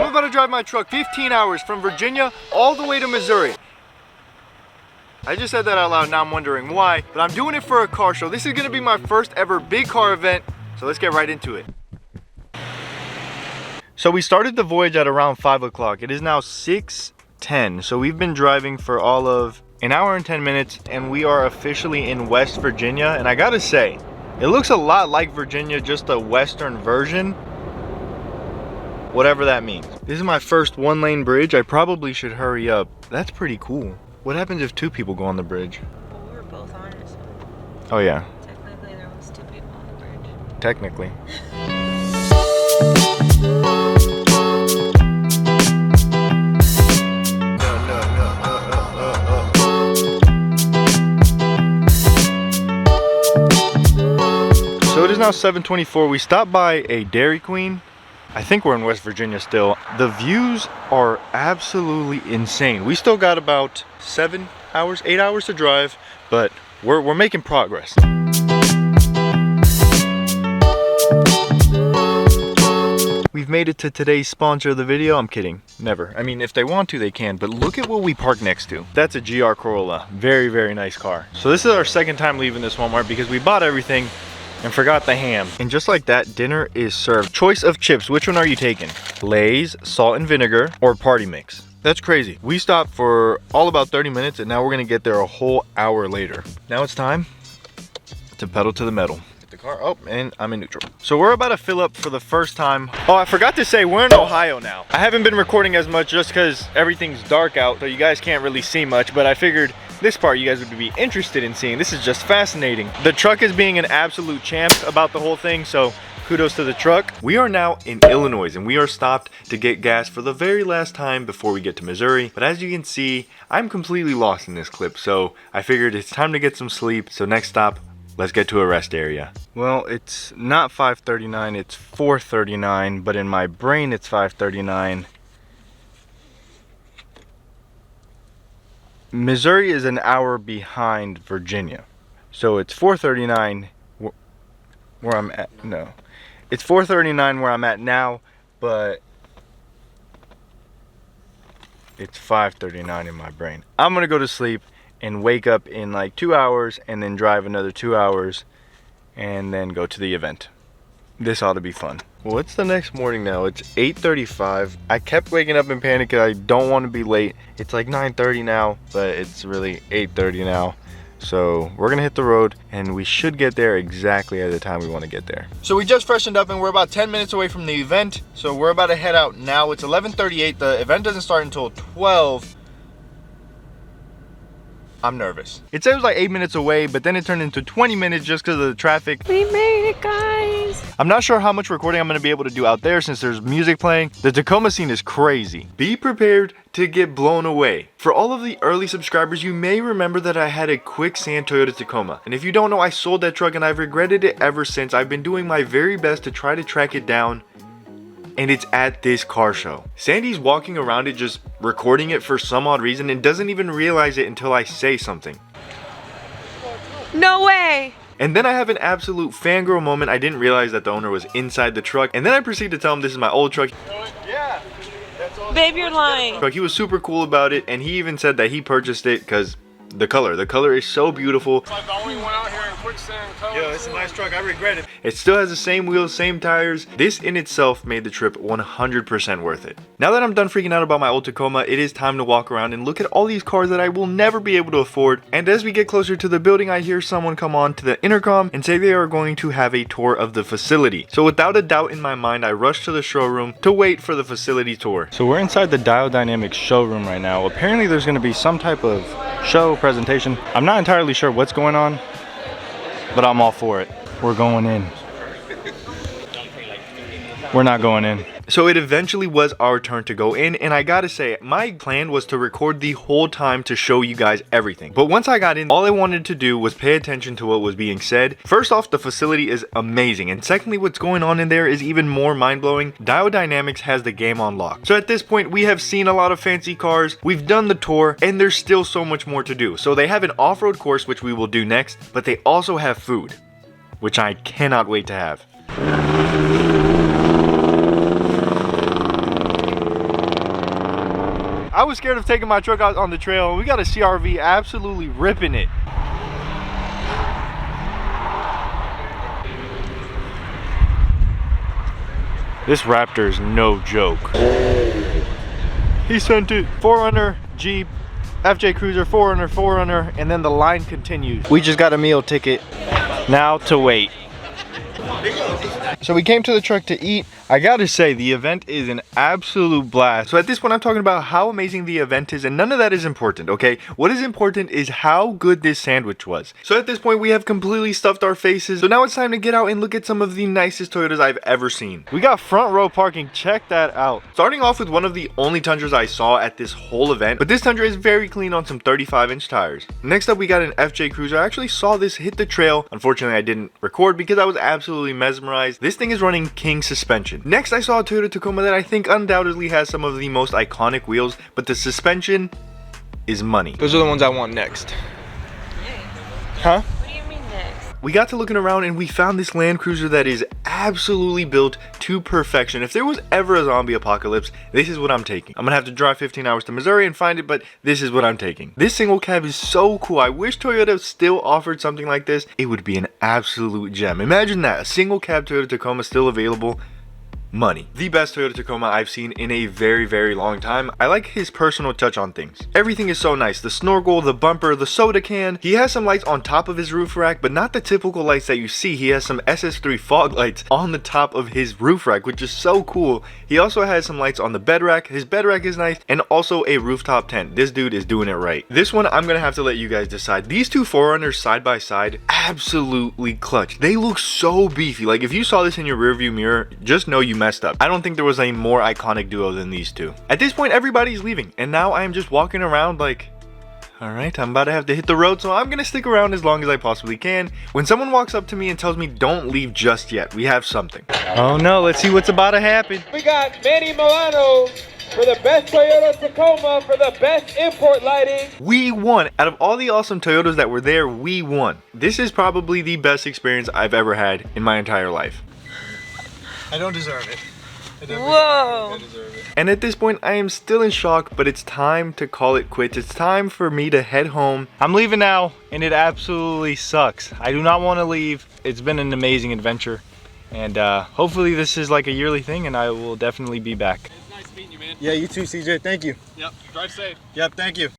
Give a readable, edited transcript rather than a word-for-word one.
I'm about to drive my truck 15 hours from Virginia all the way to Missouri. I just said that out loud, now I'm wondering why, but I'm doing it for a car show. This is gonna be my first ever big car event, so let's get right into it. So we started the voyage at around 5 o'clock. It is now 6:10, so we've been driving for all of an hour and 10 minutes, and we are officially in West Virginia. And I gotta say, it looks a lot like Virginia, just a western version, whatever that means. This is my first one-lane bridge. I probably should hurry up. That's pretty cool. What happens if two people go on the bridge? Well, we were both on it, so oh yeah, technically there was two people on the bridge. technically. So it is now 7:24. We stopped by a Dairy Queen. I think we're in West Virginia still. The views are absolutely insane. We still got about 8 hours to drive, but we're making progress. We've made it to today's sponsor of the video. I'm kidding, never. I mean, if they want to, they can, but look at what we parked next to. That's a GR Corolla. Very, very nice car. So this is our second time leaving this Walmart because we bought everything and forgot the ham. And just like that, dinner is served. Choice of chips, which one are you taking? Lay's, salt and vinegar, or party mix? That's crazy. We stopped for all about 30 minutes and now we're gonna get there a whole hour later. Now it's time to pedal to the metal. Get the car up, and I'm in neutral. So we're about to fill up for the first time. Oh, I forgot to say, we're in Ohio now. I haven't been recording as much just because everything's dark out, so you guys can't really see much, but I figured this part you guys would be interested in seeing. This is just fascinating. The truck is being an absolute champ about the whole thing, so kudos to the truck. We are now in Illinois and we are stopped to get gas for the very last time before we get to Missouri. But as you can see, I'm completely lost in this clip, so I figured it's time to get some sleep. So next stop, let's get to a rest area. Well, it's not 5:39, it's 4:39, but in my brain it's 5:39. Missouri is an hour behind Virginia. So it's 4:39 where I'm at. No. It's 4:39 where I'm at now, but it's 5:39 in my brain. I'm gonna go to sleep and wake up in like 2 hours and then drive another 2 hours and then go to the event. This ought to be fun. Well, it's the next morning now. It's 8:35. I kept waking up in panic because I don't want to be late. It's like 9:30 now, but it's really 8:30 now. So we're gonna hit the road and we should get there exactly at the time we want to get there. So we just freshened up and we're about 10 minutes away from the event. So we're about to head out now. It's 11:38. The event doesn't start until 12. I'm nervous. It said it was like 8 minutes away, but then it turned into 20 minutes just because of the traffic. We made it, guys! I'm not sure how much recording I'm gonna be able to do out there since there's music playing. The Tacoma scene is crazy. Be prepared to get blown away. For all of the early subscribers, you may remember that I had a quicksand Toyota Tacoma. And if you don't know, I sold that truck and I've regretted it ever since. I've been doing my very best to try to track it down, and it's at this car show. Sandy's walking around it just recording it for some odd reason and doesn't even realize it until I say something. No way! And then I have an absolute fangirl moment. I didn't realize that the owner was inside the truck. And then I proceed to tell him this is my old truck. Yeah, that's all. Babe, you're lying. He was super cool about it, and he even said that he purchased it because the color is so beautiful. It's like the only one out here in quicksand color. Yo, it's a nice truck. I regret it. It still has the same wheels, same tires. This in itself made the trip 100% worth it. Now that I'm done freaking out about my old Tacoma, it is time to walk around and look at all these cars that I will never be able to afford. And as we get closer to the building, I hear someone come on to the intercom and say they are going to have a tour of the facility. So without a doubt in my mind, I rush to the showroom to wait for the facility tour. So we're inside the Dial Dynamics showroom right now. Apparently there's going to be some type of show presentation. I'm not entirely sure what's going on, but I'm all for it. We're going in. We're not going in. So it eventually was our turn to go in, and I gotta say, my plan was to record the whole time to show you guys everything. But once I got in, all I wanted to do was pay attention to what was being said. First off, the facility is amazing, and secondly, what's going on in there is even more mind-blowing. Dial Dynamics has the game on lock. So at this point, we have seen a lot of fancy cars, we've done the tour, and there's still so much more to do. So they have an off-road course, which we will do next, but they also have food, which I cannot wait to have. I was scared of taking my truck out on the trail, and we got a CRV absolutely ripping it. This Raptor's no joke. He sent it. 4Runner, Jeep, FJ Cruiser, 4Runner, and then the line continues. We just got a meal ticket. Now to wait. So we came to the truck to eat. I gotta say, the event is an absolute blast. So at this point, I'm talking about how amazing the event is, and none of that is important, okay? What is important is how good this sandwich was. So at this point, we have completely stuffed our faces. So now it's time to get out and look at some of the nicest Toyotas I've ever seen. We got front row parking, check that out. Starting off with one of the only Tundras I saw at this whole event, but this Tundra is very clean on some 35-inch tires. Next up, we got an FJ Cruiser. I actually saw this hit the trail. Unfortunately, I didn't record because I was absolutely mesmerized. This thing is running King suspension. Next, I saw a Toyota Tacoma that I think undoubtedly has some of the most iconic wheels, but the suspension is money. Those are the ones I want next. Huh? What do you mean next? We got to looking around and we found this Land Cruiser that is absolutely built to perfection. If there was ever a zombie apocalypse, this is what I'm taking. I'm gonna have to drive 15 hours to Missouri and find it, but this is what I'm taking. This single cab is so cool. I wish Toyota still offered something like this. It would be an absolute gem. Imagine that, a single cab Toyota Tacoma still available. Money. The best Toyota Tacoma I've seen in a very, very long time. I like his personal touch on things. Everything is so nice. The snorkel, the bumper, the soda can. He has some lights on top of his roof rack, but not the typical lights that you see. He has some SS3 fog lights on the top of his roof rack, which is so cool. He also has some lights on the bed rack. His bed rack is nice, and also a rooftop tent. This dude is doing it right. This one, I'm gonna have to let you guys decide. These two 4Runners side by side, absolutely clutch. They look so beefy. Like, if you saw this in your rearview mirror, just know you messed up. I don't think there was a more iconic duo than these two. At this point, everybody's leaving, and now I am just walking around like, all right, I'm about to have to hit the road, so I'm gonna stick around as long as I possibly can. When someone walks up to me and tells me don't leave just yet, we have something. Oh no, let's see what's about to happen. We got Manny Milano for the best Toyota Tacoma for the best import lighting. We won. Out of all the awesome Toyotas that were there, we won. This is probably the best experience I've ever had in my entire life. I don't deserve it. Whoa! And at this point, I am still in shock, but it's time to call it quits. It's time for me to head home. I'm leaving now, and it absolutely sucks. I do not want to leave. It's been an amazing adventure, and hopefully this is like a yearly thing, and I will definitely be back. It's nice meeting you, man. Yeah, you too, CJ. Thank you. Yep, drive safe. Yep, thank you.